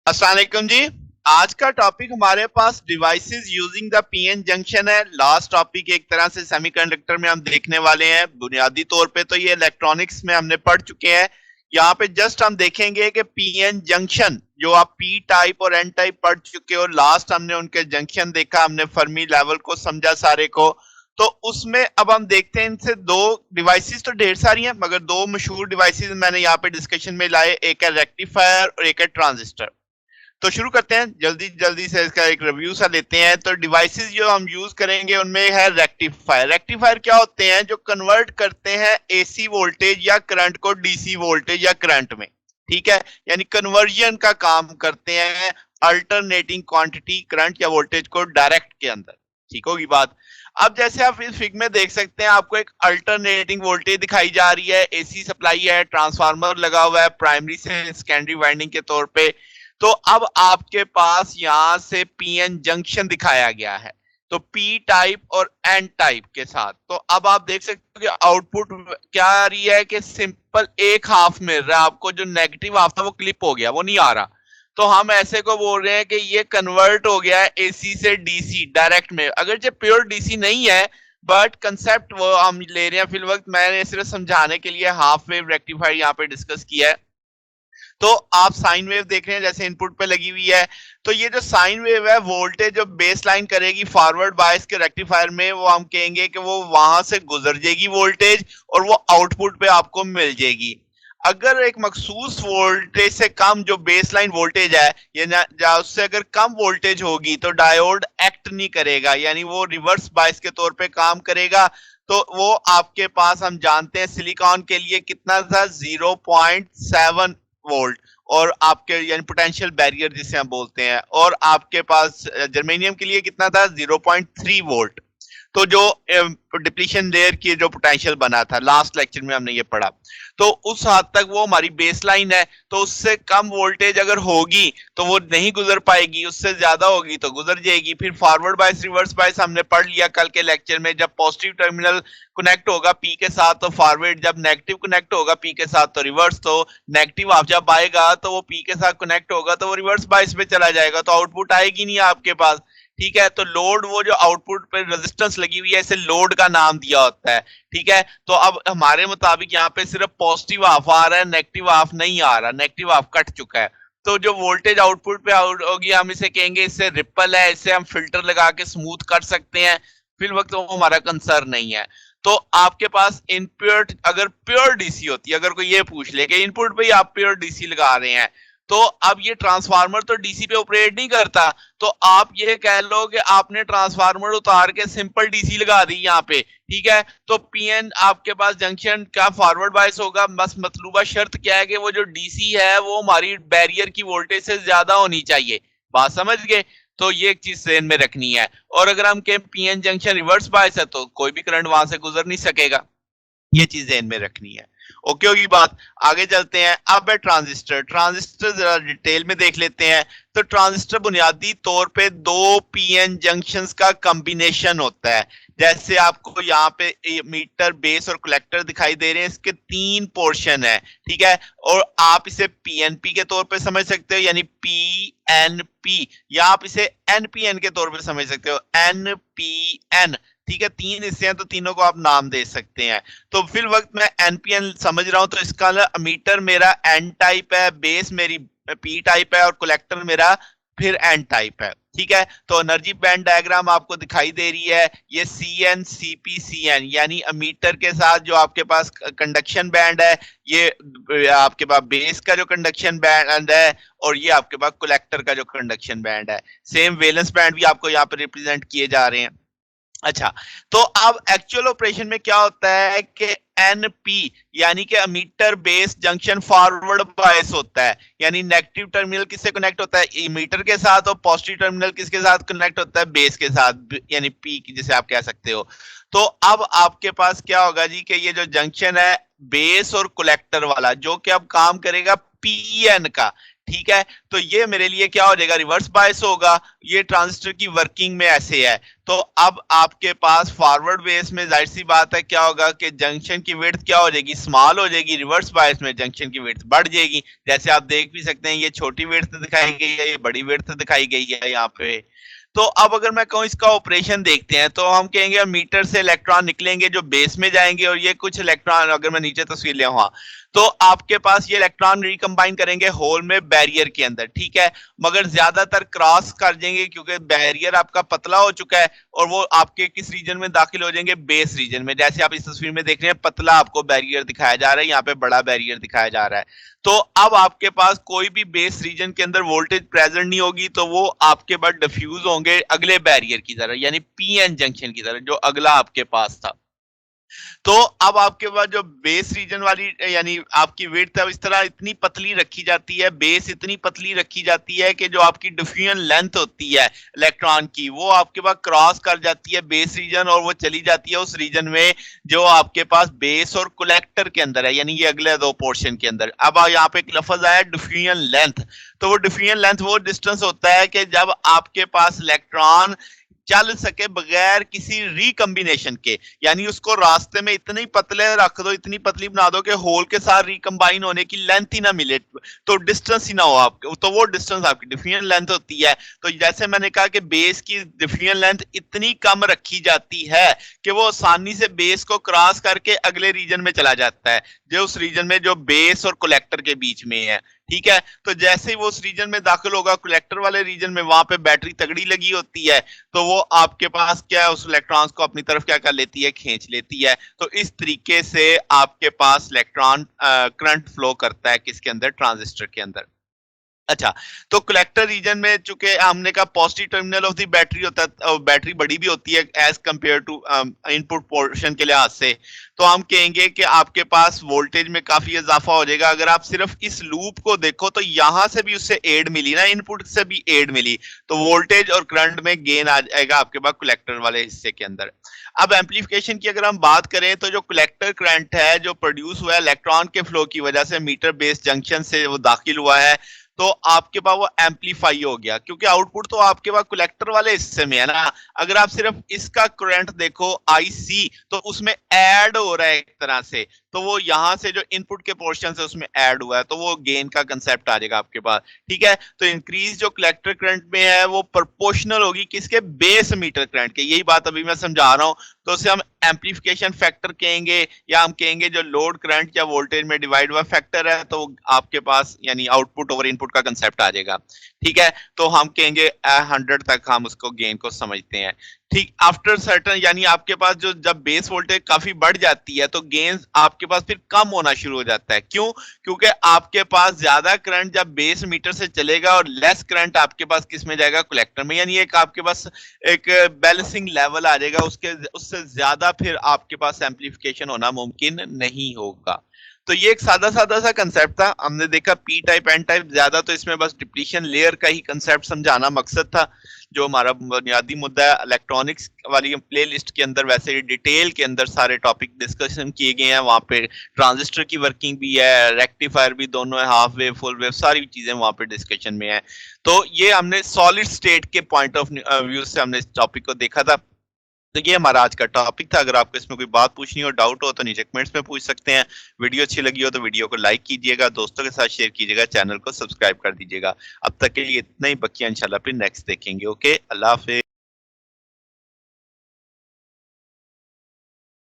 अस्सलाम वालेकुम जी। आज का टॉपिक हमारे पास devices using the PN junction है। लास्ट टॉपिक एक तरह से सेमीकंडक्टर में हम देखने वाले हैं। बुनियादी तौर पे तो ये इलेक्ट्रॉनिक्स में हमने पढ़ चुके हैं। यहाँ पे जस्ट हम देखेंगे कि पीएन जंक्शन जो आप पी टाइप और एन टाइप पढ़ चुके हो, लास्ट हमने उनके जंक्शन देखा, हमने फर्मी लेवल को समझा सारे को। तो उसमें अब हम देखते हैं इनसे दो डिवाइसेस तो ढेर सारी हैं, मगर दो मशहूर डिवाइसेस मैंने यहाँ पे डिस्कशन में लाए। एक है रेक्टिफायर और एक है ट्रांजिस्टर। तो शुरू करते हैं, जल्दी जल्दी से इसका एक रिव्यू सा लेते हैं। तो डिवाइसेस जो हम यूज करेंगे उनमें है रेक्टिफायर। रेक्टिफायर क्या होते हैं? जो कन्वर्ट करते हैं एसी वोल्टेज या करंट को डीसी वोल्टेज या करंट में। ठीक है, यानी कन्वर्जन का काम करते हैं, अल्टरनेटिंग क्वांटिटी करंट या वोल्टेज को डायरेक्ट के अंदर। ठीक होगी बात। अब जैसे आप इस फिग में देख सकते हैं, आपको एक अल्टरनेटिंग वोल्टेज दिखाई जा रही है, एसी सप्लाई है, ट्रांसफार्मर लगा हुआ है प्राइमरी से सेकेंडरी वाइंडिंग के तौर पे। तो अब आपके पास यहां से पीएन जंक्शन दिखाया गया है, तो पी टाइप और एन टाइप के साथ। तो अब आप देख सकते हो कि आउटपुट क्या आ रही है कि सिंपल एक हाफ मिल रहा है आपको। जो नेगेटिव हाफ था वो क्लिप हो गया, वो नहीं आ रहा। तो हम ऐसे को बोल रहे हैं कि ये कन्वर्ट हो गया है एसी से डीसी डायरेक्ट में। अगर जो प्योर डीसी नहीं है, बट कंसेप्ट वो हम ले रहे हैं फिल वक्त। मैंने सिर्फ समझाने के लिए हाफ वेव रेक्टिफायर यहाँ पे डिस्कस किया है। तो आप साइन वेव देख रहे हैं जैसे इनपुट पे लगी हुई है। तो ये जो साइन वेव है, वोल्टेज जो बेस लाइन करेगी फॉरवर्ड बायस के रेक्टिफायर में, वो हम कहेंगे कि वो वहां से गुजर जाएगी वोल्टेज, और वो आउटपुट पे आपको मिल जाएगी। अगर एक मखसूस वोल्टेज से कम जो बेस लाइन वोल्टेज है, या उससे अगर कम वोल्टेज होगी, तो डायोड एक्ट नहीं करेगा, यानी वो रिवर्स बायस के तौर पे काम करेगा। तो वो आपके पास, हम जानते हैं सिलिकॉन के लिए कितना था, 0.7 वोल्ट। और आपके यानी पोटेंशियल बैरियर जिसे हम बोलते हैं। और आपके पास जर्मेनियम के लिए कितना था, 0.3 वोल्ट। तो जो डिप्लीशन लेयर की जो पोटेंशियल बना था, लास्ट लेक्चर में हमने ये पढ़ा। तो उस हद तक वो हमारी बेस लाइन है। तो उससे कम वोल्टेज अगर होगी तो वो नहीं गुजर पाएगी, उससे ज्यादा होगी तो गुजर जाएगी। फिर फॉरवर्ड बायस रिवर्स बायस हमने पढ़ लिया कल के लेक्चर में। जब पॉजिटिव टर्मिनल कनेक्ट होगा पी के साथ तो फॉरवर्ड, जब नेगेटिव कनेक्ट होगा पी के साथ तो रिवर्स। तो नेगेटिव आप जब आएगा तो वो पी के साथ कनेक्ट होगा तो वो रिवर्स बायस पे चला जाएगा, तो आउटपुट आएगी नहीं आपके पास। ठीक है, तो लोड, वो जो आउटपुट पे रेजिस्टेंस लगी हुई है, इसे लोड का नाम दिया होता है। ठीक है, तो अब हमारे मुताबिक यहाँ पे सिर्फ पॉजिटिव हाफ आ रहा है, नेगेटिव हाफ नहीं आ रहा, नेगेटिव हाफ कट चुका है। तो जो वोल्टेज आउटपुट पे आउट होगी, हम इसे कहेंगे इससे रिपल है, इससे हम फिल्टर लगा के स्मूथ कर सकते हैं। फिर वक्त वो हमारा कंसर्न नहीं है। तो आपके पास इनपुट अगर प्योर डीसी होती है, अगर कोई ये पूछ ले कि इनपुट पे ही आप प्योर डीसी लगा रहे हैं, तो अब ये ट्रांसफार्मर तो डीसी पे ऑपरेट नहीं करता। तो आप ये कह लो कि आपने ट्रांसफार्मर उतार के सिंपल डीसी लगा दी यहाँ पे। ठीक है, तो पीएन आपके पास जंक्शन का फॉरवर्ड बायस होगा। बस मतलूबा शर्त क्या है कि वो जो डीसी है वो हमारी बैरियर की वोल्टेज से ज्यादा होनी चाहिए। बात समझ गए? तो ये एक चीज ध्यान में रखनी है। और अगर हम कहें पीएन जंक्शन रिवर्स बायस है तो कोई भी करंट वहां से गुजर नहीं सकेगा। ये चीज ध्यान में रखनी है। ओके होगी बात। आगे चलते हैं। अब है ट्रांजिस्टर। ट्रांजिस्टर जरा डिटेल में देख लेते हैं। तो ट्रांजिस्टर बुनियादी तौर पे दो पीएन जंक्शंस का कॉम्बिनेशन होता है। जैसे आपको यहाँ पे मीटर, बेस और कलेक्टर दिखाई दे रहे हैं, इसके तीन पोर्शन है। ठीक है, और आप इसे पीएनपी के तौर पे समझ सकते हो, यानी पीएनपी, या आप इसे एनपीएन के तौर पे समझ सकते हो, एनपीएन। ठीक है, तीन हिस्से हैं तो तीनों को आप नाम दे सकते हैं। तो फिर वक्त मैं एनपीएन समझ रहा हूं, तो इसका मीटर मेरा एन टाइप है, बेस मेरी पी टाइप है, और कलेक्टर मेरा फिर एन टाइप है। ठीक है, तो एनर्जी बैंड डायग्राम आपको दिखाई दे रही है। ये C N C P C N, यानी मीटर के साथ जो आपके पास कंडक्शन बैंड है, ये आपके पास बेस का जो कंडक्शन बैंड है, और ये आपके पास कलेक्टर का जो कंडक्शन बैंड है। सेम वैलेंस बैंड भी आपको यहाँ पे रिप्रेजेंट किए जा रहे हैं। अच्छा, तो अब एक्चुअल ऑपरेशन में क्या होता है कि एनपी, यानी कि emitter base junction forward bias होता है। यानी नेगेटिव टर्मिनल किससे कनेक्ट होता है, मीटर के साथ, और पॉजिटिव टर्मिनल किसके साथ कनेक्ट होता है, बेस के साथ, यानी पी की जिसे आप कह सकते हो। तो अब आपके पास क्या होगा जी कि ये जो जंक्शन है बेस और कलेक्टर वाला, जो कि अब काम करेगा पीएन का। ठीक है, तो ये मेरे लिए क्या हो जाएगा, रिवर्स बायस होगा। ये ट्रांजिस्टर की वर्किंग में ऐसे है। तो अब आपके पास फॉरवर्ड बेस में जाहिर सी बात है क्या होगा कि जंक्शन की विड्थ क्या हो जाएगी, स्मॉल हो जाएगी। रिवर्स बायस में जंक्शन की विड्थ बढ़ जाएगी। जैसे आप देख भी सकते हैं, ये छोटी विड्थ दिखाई गई है, ये बड़ी विड्थ दिखाई गई है यहाँ पे। तो अब अगर मैं कहूँ इसका ऑपरेशन देखते हैं, तो हम कहेंगे मीटर से इलेक्ट्रॉन निकलेंगे जो बेस में जाएंगे, और ये कुछ इलेक्ट्रॉन, अगर मैं नीचे तस्वीर ले आऊँ, तो आपके पास ये इलेक्ट्रॉन रिकंबाइन करेंगे होल में बैरियर के अंदर, ठीक है। मगर ज्यादातर क्रॉस कर जाएंगे क्योंकि बैरियर आपका पतला हो चुका है, और वो आपके किस रीजन में दाखिल हो जाएंगे, बेस रीजन में। जैसे आप इस तस्वीर में देख रहे हैं, पतला आपको बैरियर दिखाया जा रहा है, यहाँ पे बड़ा बैरियर दिखाया जा रहा है। तो अब आपके पास कोई भी बेस रीजन के अंदर वोल्टेज प्रेजेंट नहीं होगी, तो वो आपके पास डिफ्यूज होंगे अगले बैरियर की तरह, यानी पीएन जंक्शन की तरह, जो अगला आपके पास था। तो अब आपके पास जो बेस रीजन वाली यानी आपकी विड्थ है, इस तरह इतनी पतली रखी जाती है, बेस इतनी पतली रखी जाती है कि जो आपकी डिफ्यूजन लेंथ होती है इलेक्ट्रॉन की, वो आपके पास क्रॉस कर जाती है बेस रीजन, और वो चली जाती है उस रीजन में जो आपके पास बेस और कलेक्टर के अंदर है, यानी ये अगले दो पोर्शन के अंदर। अब यहाँ पे एक लफ्ज आया डिफ्यूजन लेंथ। तो वो डिफ्यूजन लेंथ वो डिस्टेंस होता है कि जब आपके पास इलेक्ट्रॉन चल सके बगैर किसी रिकम्बिनेशन के, यानी उसको रास्ते में इतनी पतले रख दो, इतनी पतली बना दो कि होल के साथ रिकम्बाइन होने की लेंथ ही ना मिले, तो डिस्टेंस ही ना हो आपके, तो वो डिस्टेंस आपकी डिफ्यूजन लेंथ होती है। तो जैसे मैंने कहा कि बेस की डिफ्यूजन लेंथ इतनी कम रखी जाती है कि वो आसानी से बेस को क्रॉस करके अगले रीजन में चला जाता है, जो उस रीजन में जो बेस और कलेक्टर के बीच में है, ठीक है। तो जैसे ही वो उस रीजन में दाखिल होगा, कलेक्टर वाले रीजन में, वहां पे बैटरी तगड़ी लगी होती है, तो वो आपके पास क्या है, उस इलेक्ट्रॉन्स को अपनी तरफ क्या कर लेती है, खींच लेती है। तो इस तरीके से आपके पास इलेक्ट्रॉन करंट फ्लो करता है किसके अंदर, ट्रांजिस्टर के अंदर। अच्छा, तो कलेक्टर रीजन में चूंकि हमने कहा positive terminal of the battery होता है, बैटरी बड़ी भी होती है as compared to input portion के लिहाज से, तो हम कहेंगे कि आपके पास वोल्टेज में काफी इजाफा हो जाएगा। अगर आप सिर्फ इस लूप को देखो, तो यहां से भी उससे एड मिली ना, इनपुट से भी एड मिली, तो वोल्टेज और करंट में गेन आ जाएगा आपके पास कलेक्टर वाले हिस्से के अंदर। अब एम्पलीफिकेशन की अगर हम बात करें, तो जो कलेक्टर करंट है जो प्रोड्यूस हुआ है इलेक्ट्रॉन के फ्लो की वजह से, मीटर बेस जंक्शन से वो दाखिल हुआ है, तो आपके पास वो एम्पलीफाई हो गया, क्योंकि आउटपुट तो आपके पास कलेक्टर वाले हिस्से में है ना। अगर आप सिर्फ इसका करंट देखो आईसी, तो उसमें ऐड हो रहा है एक तरह से, तो वो यहां से जो इनपुट के पोर्शन है उसमें ऐड हुआ है, तो वो गेन का कंसेप्ट आ जाएगा आपके पास, ठीक है। तो इंक्रीज जो कलेक्टर करंट में है वो प्रोपोर्शनल होगी किसके, बेस मीटर करंट के। यही बात अभी मैं समझा रहा हूं, तो उसे हम एम्पलीफिकेशन फैक्टर कहेंगे, या हम कहेंगे जो लोड करंट या वोल्टेज में डिवाइड हुआ फैक्टर है, तो आपके पास यानी आउटपुट ओवर इनपुट का कंसेप्ट आ जाएगा, ठीक है। तो हम कहेंगे 100 तक हम उसको गेन को समझते हैं, ठीक। आफ्टर सर्टन, यानी आपके पास जो जब बेस वोल्टेज काफी बढ़ जाती है, तो गेन आपके पास फिर कम होना शुरू हो जाता है। क्यों? क्योंकि आपके पास ज्यादा करंट जब बेस मीटर से चलेगा, और लेस करंट आपके पास किस में जाएगा, कलेक्टर में, यानी एक आपके पास एक बैलेंसिंग लेवल आ जाएगा, उसके उससे ज्यादा फिर आपके पास एम्पलीफिकेशन होना मुमकिन नहीं होगा। तो ये एक सादा सादा सा कंसेप्ट था। हमने देखा पी टाइप एन टाइप, ज्यादा तो इसमें बस डिप्लीशन लेयर का ही कंसेप्ट समझाना मकसद था। जो हमारा बुनियादी मुद्दा है, इलेक्ट्रॉनिक्स वाली प्लेलिस्ट के अंदर वैसे डिटेल के अंदर सारे टॉपिक डिस्कशन किए गए हैं। वहाँ पे ट्रांजिस्टर की वर्किंग भी है, रेक्टिफायर भी दोनों है, हाफ वेव फुल वेव सारी चीजें वहाँ पे डिस्कशन में है। तो ये हमने सॉलिड स्टेट के पॉइंट ऑफ व्यू से हमने इस टॉपिक को देखा था। तो ये हमारा आज का टॉपिक था। अगर आपको इसमें कोई बात पूछनी हो, डाउट हो, तो नीचे कमेंट्स में पूछ सकते हैं। वीडियो अच्छी लगी हो तो वीडियो को लाइक कीजिएगा, दोस्तों के साथ शेयर कीजिएगा, चैनल को सब्सक्राइब कर दीजिएगा। अब तक के लिए इतना ही, बकिया इंशाल्लाह फिर नेक्स्ट देखेंगे। ओके, अल्लाह हाफिज़।